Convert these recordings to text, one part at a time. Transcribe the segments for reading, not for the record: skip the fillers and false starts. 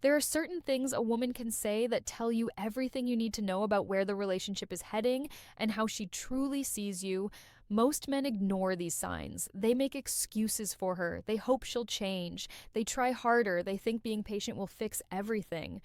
There are certain things a woman can say that tell you everything you need to know about where the relationship is heading and how she truly sees you. Most men ignore these signs. They make excuses for her. They hope she'll change. They try harder. They think being patient will fix everything.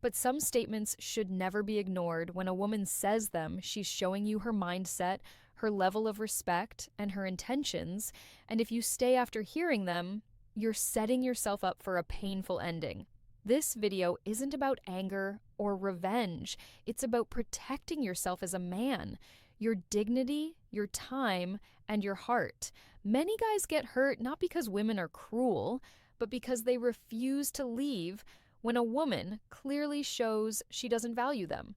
But some statements should never be ignored. When a woman says them, she's showing you her mindset, her level of respect, and her intentions. And if you stay after hearing them, you're setting yourself up for a painful ending. This video isn't about anger or revenge. It's about protecting yourself as a man, your dignity, your time, and your heart. Many guys get hurt not because women are cruel, but because they refuse to leave when a woman clearly shows she doesn't value them.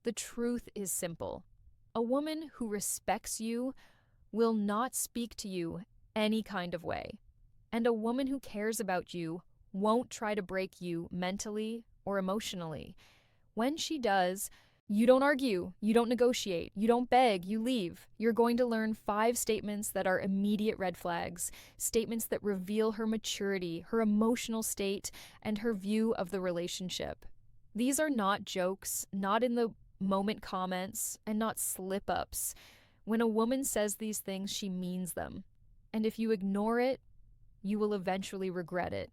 The truth is simple. A woman who respects you will not speak to you any kind of way. And a woman who cares about you won't try to break you mentally or emotionally. When she does, you don't argue, you don't negotiate, you don't beg, you leave. You're going to learn 5 statements that are immediate red flags, statements that reveal her maturity, her emotional state, and her view of the relationship. These are not jokes, not in the moment comments, and not slip ups. When a woman says these things, she means them. And if you ignore it, you will eventually regret it.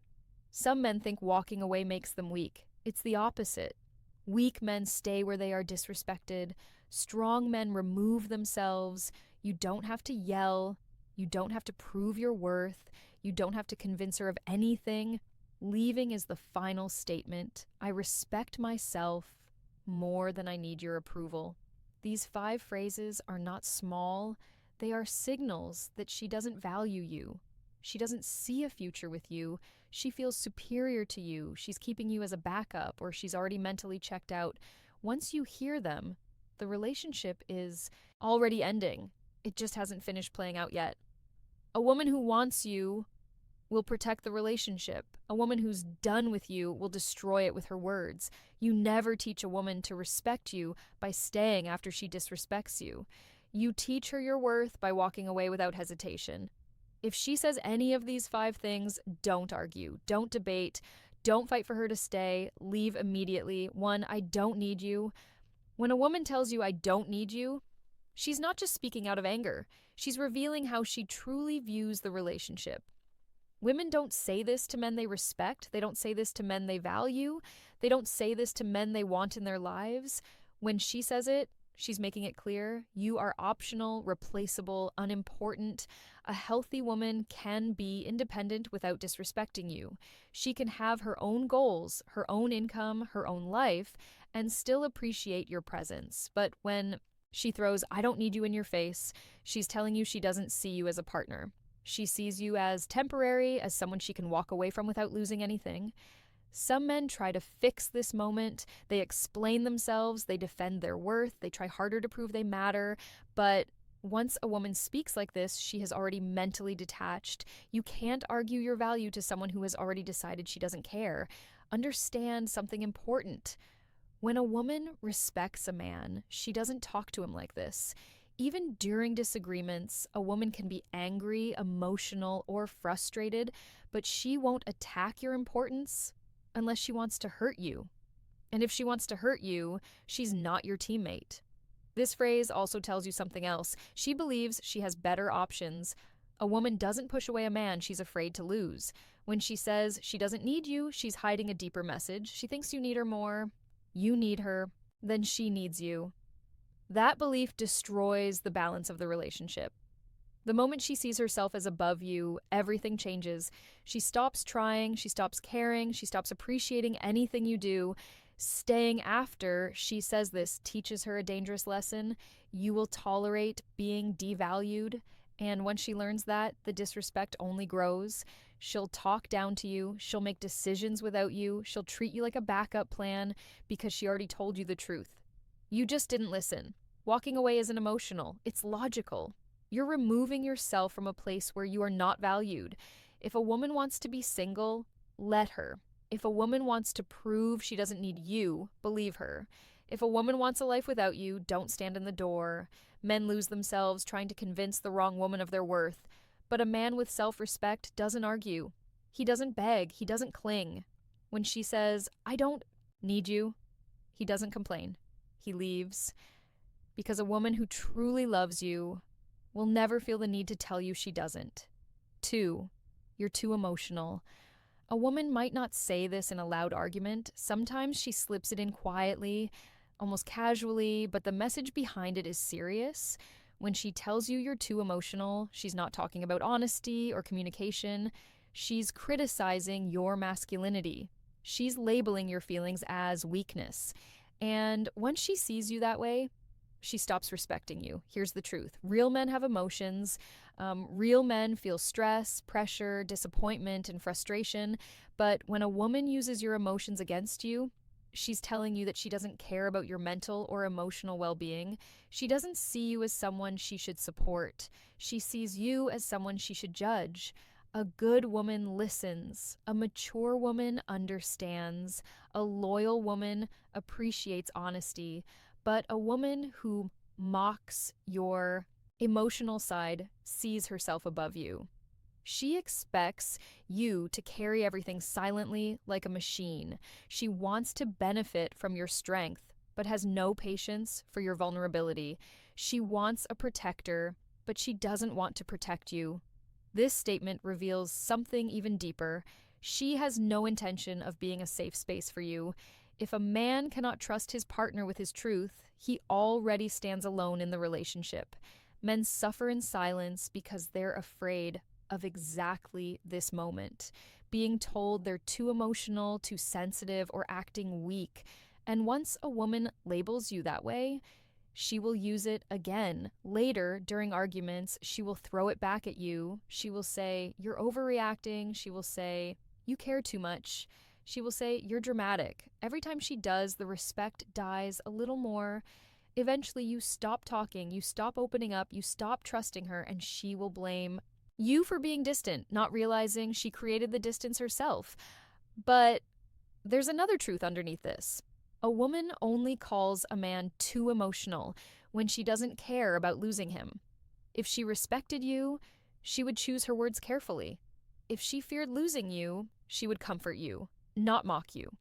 Some men think walking away makes them weak. It's the opposite. Weak men stay where they are disrespected. Strong men remove themselves. You don't have to yell. You don't have to prove your worth. You don't have to convince her of anything. Leaving is the final statement. I respect myself more than I need your approval. These 5 phrases are not small. They are signals that she doesn't value you. She doesn't see a future with you. She feels superior to you. She's keeping you as a backup, or she's already mentally checked out. Once you hear them, the relationship is already ending. It just hasn't finished playing out yet. A woman who wants you will protect the relationship. A woman who's done with you will destroy it with her words. You never teach a woman to respect you by staying after she disrespects you. You teach her your worth by walking away without hesitation. If she says any of these 5 things, don't argue, don't debate, don't fight for her to stay, leave immediately. 1, I don't need you. When a woman tells you I don't need you, she's not just speaking out of anger. She's revealing how she truly views the relationship. Women don't say this to men they respect. They don't say this to men they value. They don't say this to men they want in their lives. When she says it, she's making it clear you are optional, replaceable, unimportant. A healthy woman can be independent without disrespecting you. She can have her own goals, her own income, her own life, and still appreciate your presence. But when she throws, I don't need you in your face, she's telling you she doesn't see you as a partner. She sees you as temporary, as someone she can walk away from without losing anything. Some men try to fix this moment. They explain themselves, they defend their worth, they try harder to prove they matter. But once a woman speaks like this, she has already mentally detached. You can't argue your value to someone who has already decided she doesn't care. Understand something important. When a woman respects a man, she doesn't talk to him like this. Even during disagreements, a woman can be angry, emotional, or frustrated, but she won't attack your importance unless she wants to hurt you. And if she wants to hurt you, she's not your teammate. This phrase also tells you something else. She believes she has better options. A woman doesn't push away a man she's afraid to lose. When she says she doesn't need you, she's hiding a deeper message. She thinks you need her more. You need her. Then she needs you. That belief destroys the balance of the relationship. The moment she sees herself as above you, everything changes. She stops trying, she stops caring, she stops appreciating anything you do. Staying after she says this teaches her a dangerous lesson. You will tolerate being devalued, and once she learns that, the disrespect only grows. She'll talk down to you, she'll make decisions without you, she'll treat you like a backup plan because she already told you the truth. You just didn't listen. Walking away isn't emotional, it's logical. You're removing yourself from a place where you are not valued. If a woman wants to be single, let her. If a woman wants to prove she doesn't need you, believe her. If a woman wants a life without you, don't stand in the door. Men lose themselves trying to convince the wrong woman of their worth. But a man with self-respect doesn't argue. He doesn't beg. He doesn't cling. When she says, I don't need you, he doesn't complain. He leaves because a woman who truly loves you will never feel the need to tell you she doesn't. 2, you're too emotional. A woman might not say this in a loud argument. Sometimes she slips it in quietly, almost casually, but the message behind it is serious. When she tells you you're too emotional, she's not talking about honesty or communication. She's criticizing your masculinity. She's labeling your feelings as weakness. And once she sees you that way, she stops respecting you. Here's the truth. Real men have emotions. Real men feel stress, pressure, disappointment, and frustration. But when a woman uses your emotions against you, she's telling you that she doesn't care about your mental or emotional well-being. She doesn't see you as someone she should support. She sees you as someone she should judge. A good woman listens. A mature woman understands. A loyal woman appreciates honesty. But a woman who mocks your emotional side sees herself above you. She expects you to carry everything silently like a machine. She wants to benefit from your strength, but has no patience for your vulnerability. She wants a protector, but she doesn't want to protect you. This statement reveals something even deeper. She has no intention of being a safe space for you. If a man cannot trust his partner with his truth, he already stands alone in the relationship. Men suffer in silence because they're afraid of exactly this moment, being told they're too emotional, too sensitive, or acting weak. And once a woman labels you that way, she will use it again. Later, during arguments, she will throw it back at you. She will say, you're overreacting. She will say, you care too much. She will say, you're dramatic. Every time she does, the respect dies a little more. Eventually, you stop talking, you stop opening up, you stop trusting her, and she will blame you for being distant, not realizing she created the distance herself. But there's another truth underneath this. A woman only calls a man too emotional when she doesn't care about losing him. If she respected you, she would choose her words carefully. If she feared losing you, she would comfort you, not mock you.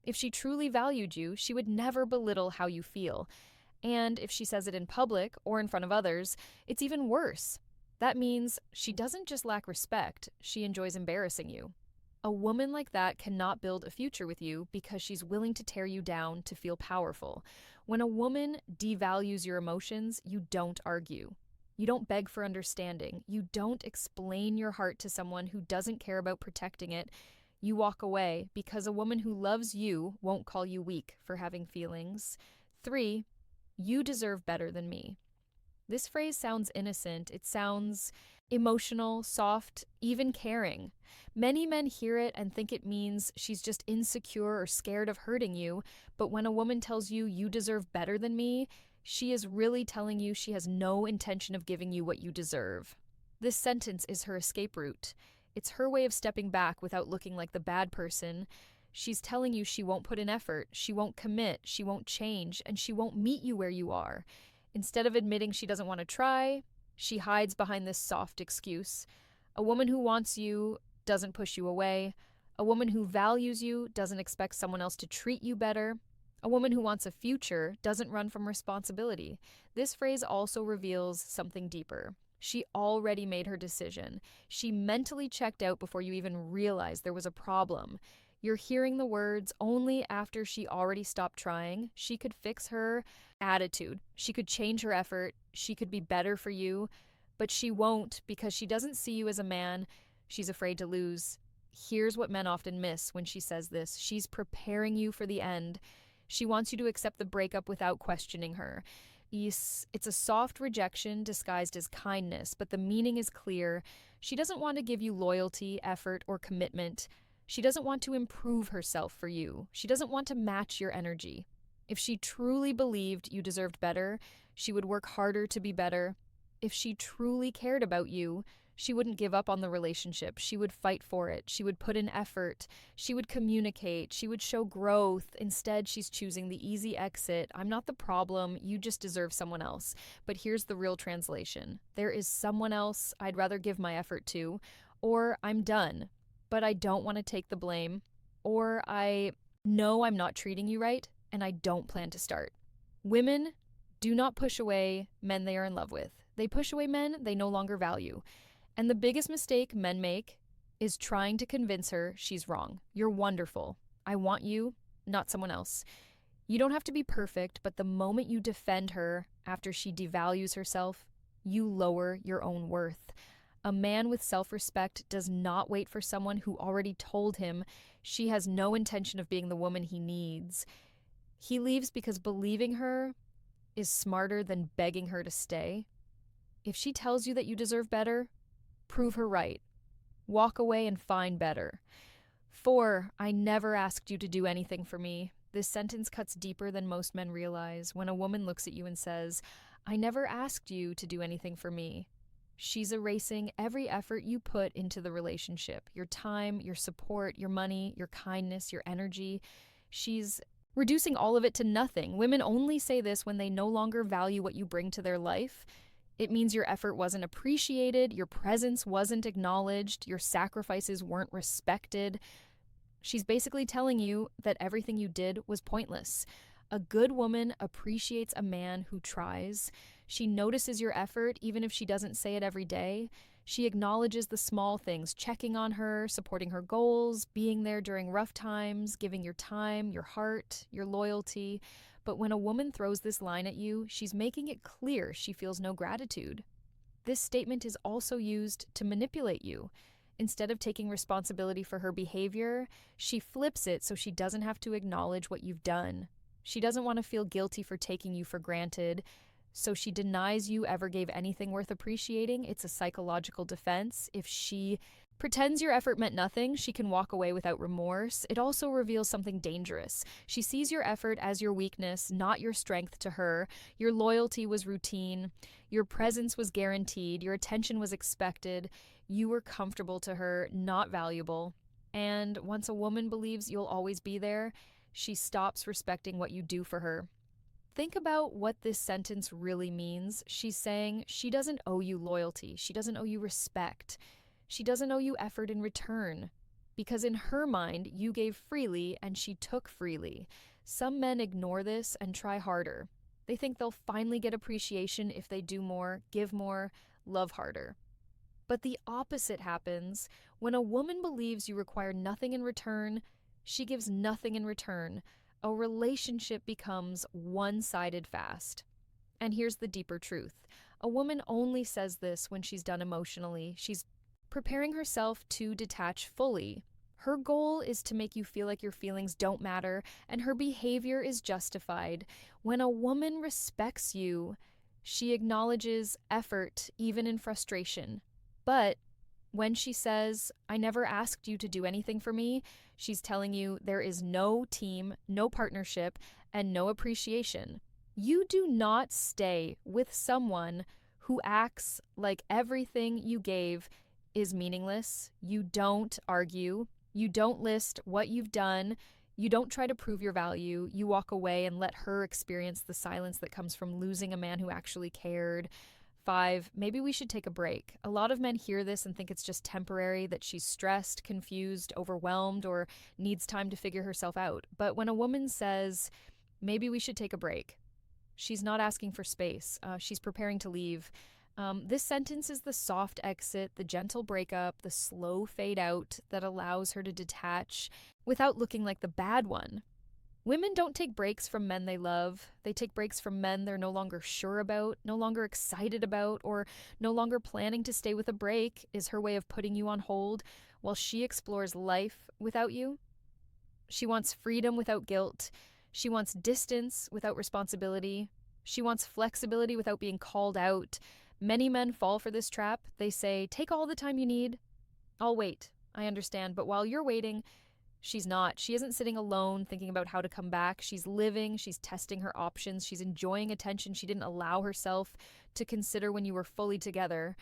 If she truly valued you, she would never belittle how you feel. And if she says it in public or in front of others, it's even worse. That means she doesn't just lack respect, she enjoys embarrassing you. A woman like that cannot build a future with you because she's willing to tear you down to feel powerful. When a woman devalues your emotions, you don't argue. You don't beg for understanding. You don't explain your heart to someone who doesn't care about protecting it. You walk away because a woman who loves you won't call you weak for having feelings. 3, you deserve better than me. This phrase sounds innocent. It sounds emotional, soft, even caring. Many men hear it and think it means she's just insecure or scared of hurting you. But when a woman tells you you deserve better than me, she is really telling you she has no intention of giving you what you deserve. This sentence is her escape route. It's her way of stepping back without looking like the bad person. She's telling you she won't put in effort, she won't commit, she won't change, and she won't meet you where you are. Instead of admitting she doesn't want to try, she hides behind this soft excuse. A woman who wants you doesn't push you away. A woman who values you doesn't expect someone else to treat you better. A woman who wants a future doesn't run from responsibility. This phrase also reveals something deeper. She already made her decision. She mentally checked out before you even realized there was a problem. You're hearing the words only after she already stopped trying. She could fix her attitude. She could change her effort. She could be better for you. But she won't because she doesn't see you as a man she's afraid to lose. Here's what men often miss when she says this. She's preparing you for the end. She wants you to accept the breakup without questioning her. It's a soft rejection disguised as kindness, but the meaning is clear. She doesn't want to give you loyalty, effort, or commitment. She doesn't want to improve herself for you. She doesn't want to match your energy. If she truly believed you deserved better, she would work harder to be better. If she truly cared about you, she wouldn't give up on the relationship. She would fight for it. She would put in effort. She would communicate. She would show growth. Instead, she's choosing the easy exit. I'm not the problem. You just deserve someone else. But here's the real translation. There is someone else I'd rather give my effort to, or I'm done, but I don't want to take the blame. or I know I'm not treating you right and I don't plan to start. Women do not push away men they are in love with. They push away men they no longer value. And the biggest mistake men make is trying to convince her she's wrong. You're wonderful. I want you, not someone else. You don't have to be perfect, but the moment you defend her after she devalues herself, you lower your own worth. A man with self-respect does not wait for someone who already told him she has no intention of being the woman he needs. He leaves because believing her is smarter than begging her to stay. If she tells you that you deserve better, prove her right. Walk away and find better. 4. I never asked you to do anything for me. This sentence cuts deeper than most men realize. When a woman looks at you and says, I never asked you to do anything for me, she's erasing every effort you put into the relationship. Your time, your support, your money, your kindness, your energy. She's reducing all of it to nothing. Women only say this when they no longer value what you bring to their life. It means your effort wasn't appreciated, your presence wasn't acknowledged, your sacrifices weren't respected. She's basically telling you that everything you did was pointless. A good woman appreciates a man who tries. She notices your effort, even if she doesn't say it every day. She acknowledges the small things, checking on her, supporting her goals, being there during rough times, giving your time, your heart, your loyalty. But when a woman throws this line at you, she's making it clear she feels no gratitude. This statement is also used to manipulate you. Instead of taking responsibility for her behavior, she flips it so she doesn't have to acknowledge what you've done. She doesn't want to feel guilty for taking you for granted, so she denies you ever gave anything worth appreciating. It's a psychological defense. If she pretends your effort meant nothing, she can walk away without remorse. It also reveals something dangerous. She sees your effort as your weakness, not your strength to her. Your loyalty was routine. Your presence was guaranteed. Your attention was expected. You were comfortable to her, not valuable. And once a woman believes you'll always be there, she stops respecting what you do for her. Think about what this sentence really means. She's saying she doesn't owe you loyalty. She doesn't owe you respect. She doesn't owe you effort in return. Because in her mind, you gave freely and she took freely. Some men ignore this and try harder. They think they'll finally get appreciation if they do more, give more, love harder. But the opposite happens. When a woman believes you require nothing in return, she gives nothing in return. A relationship becomes one-sided fast. And here's the deeper truth. A woman only says this when she's done emotionally. She's preparing herself to detach fully. Her goal is to make you feel like your feelings don't matter, and her behavior is justified. When a woman respects you, she acknowledges effort, even in frustration. But when she says, I never asked you to do anything for me, she's telling you there is no team, no partnership, and no appreciation. You do not stay with someone who acts like everything you gave is meaningless. You don't argue. You don't list what you've done. You don't try to prove your value. You walk away and let her experience the silence that comes from losing a man who actually cared. 5, maybe we should take a break. A lot of men hear this and think it's just temporary, that she's stressed, confused, overwhelmed, or needs time to figure herself out. But when a woman says, maybe we should take a break, she's not asking for space. She's preparing to leave. This sentence is the soft exit, the gentle breakup, the slow fade out that allows her to detach without looking like the bad one. Women don't take breaks from men they love. They take breaks from men they're no longer sure about, no longer excited about, or no longer planning to stay with a break is her way of putting you on hold while she explores life without you. She wants freedom without guilt. She wants distance without responsibility. She wants flexibility without being called out. Many men fall for this trap. They say, take all the time you need. I'll wait. I understand. But while you're waiting, she's not. She isn't sitting alone thinking about how to come back. She's living. She's testing her options. She's enjoying attention she didn't allow herself to consider when you were fully together.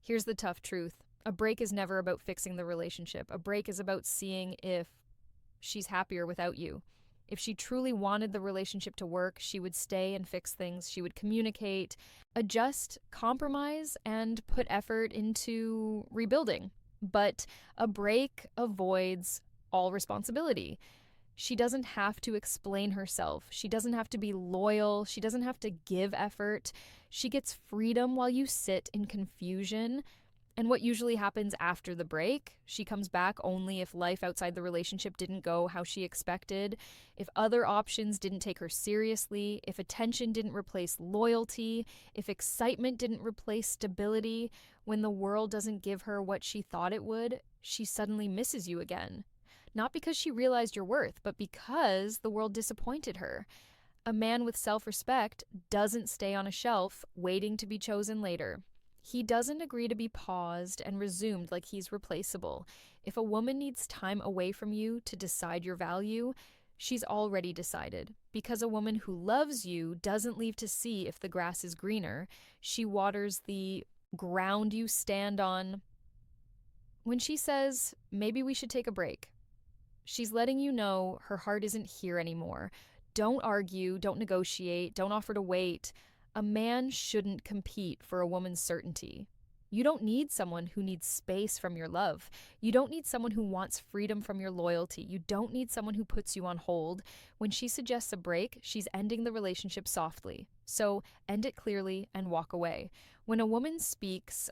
Here's the tough truth. A break is never about fixing the relationship. A break is about seeing if she's happier without you. If she truly wanted the relationship to work, she would stay and fix things. She would communicate, adjust, compromise, and put effort into rebuilding. But a break avoids all responsibility. She doesn't have to explain herself. She doesn't have to be loyal. She doesn't have to give effort. She gets freedom while you sit in confusion. And what usually happens after the break, she comes back only if life outside the relationship didn't go how she expected, if other options didn't take her seriously, if attention didn't replace loyalty, if excitement didn't replace stability. When the world doesn't give her what she thought it would, she suddenly misses you again. Not because she realized your worth, but because the world disappointed her. A man with self respect doesn't stay on a shelf waiting to be chosen later. He doesn't agree to be paused and resumed like he's replaceable. If a woman needs time away from you to decide your value, she's already decided. Because a woman who loves you doesn't leave to see if the grass is greener, she waters the ground you stand on. When she says, maybe we should take a break, she's letting you know her heart isn't here anymore. Don't argue, don't negotiate, don't offer to wait. A man shouldn't compete for a woman's certainty. You don't need someone who needs space from your love. You don't need someone who wants freedom from your loyalty. You don't need someone who puts you on hold. When she suggests a break, she's ending the relationship softly. So end it clearly and walk away. When a woman speaks,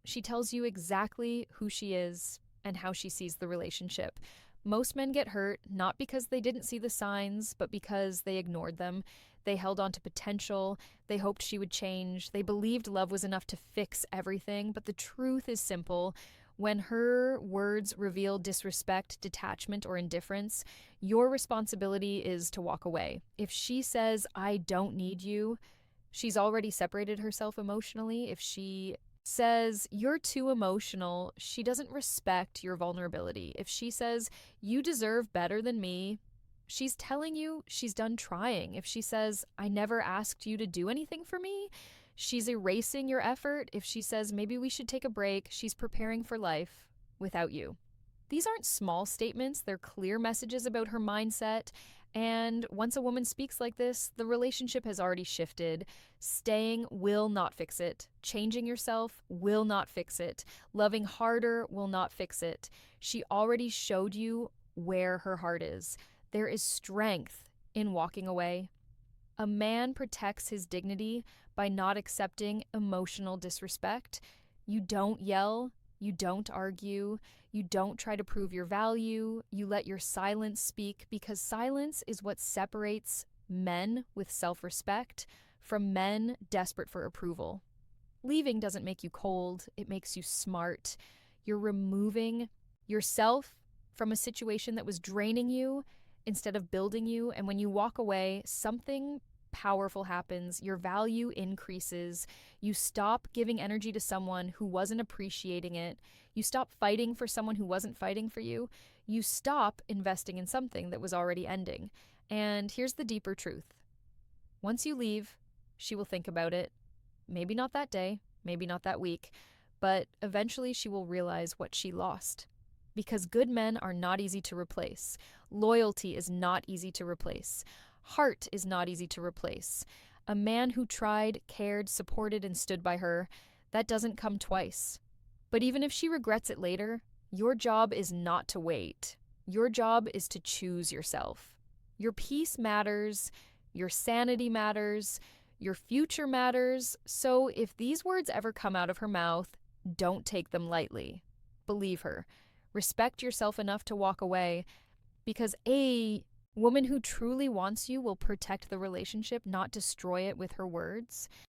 she tells you exactly who she is and how she sees the relationship. Most men get hurt, not because they didn't see the signs, but because they ignored them. They held on to potential. They hoped she would change. They believed love was enough to fix everything. But the truth is simple. When her words reveal disrespect, detachment, or indifference, your responsibility is to walk away. If she says, I don't need you, she's already separated herself emotionally. If she says you're too emotional, she doesn't respect your vulnerability. If she says you deserve better than me, she's telling you she's done trying. If she says I never asked you to do anything for me, she's erasing your effort. If she says maybe we should take a break, she's preparing for life without you. These aren't small statements, they're clear messages about her mindset. And once a woman speaks like this, the relationship has already shifted. Staying will not fix it. Changing yourself will not fix it. Loving harder will not fix it. She already showed you where her heart is. There is strength in walking away. A man protects his dignity by not accepting emotional disrespect. You don't yell. You don't argue. You don't try to prove your value. You let your silence speak, because silence is what separates men with self-respect from men desperate for approval. Leaving doesn't make you cold. It makes you smart. You're removing yourself from a situation that was draining you instead of building you. And when you walk away, something powerful happens. Your value increases. You stop giving energy to someone who wasn't appreciating it. You stop fighting for someone who wasn't fighting for you. You stop investing in something that was already ending. And here's the deeper truth. Once you leave, she will think about it. Maybe not that day, maybe not that week, but eventually she will realize what she lost. Because good men are not easy to replace. Loyalty is not easy to replace. Heart is not easy to replace. A man who tried, cared, supported, and stood by her, that doesn't come twice. But even if she regrets it later, your job is not to wait. Your job is to choose yourself. Your peace matters. Your sanity matters. Your future matters. So if these words ever come out of her mouth, don't take them lightly. Believe her. Respect yourself enough to walk away, because a woman who truly wants you will protect the relationship, not destroy it with her words.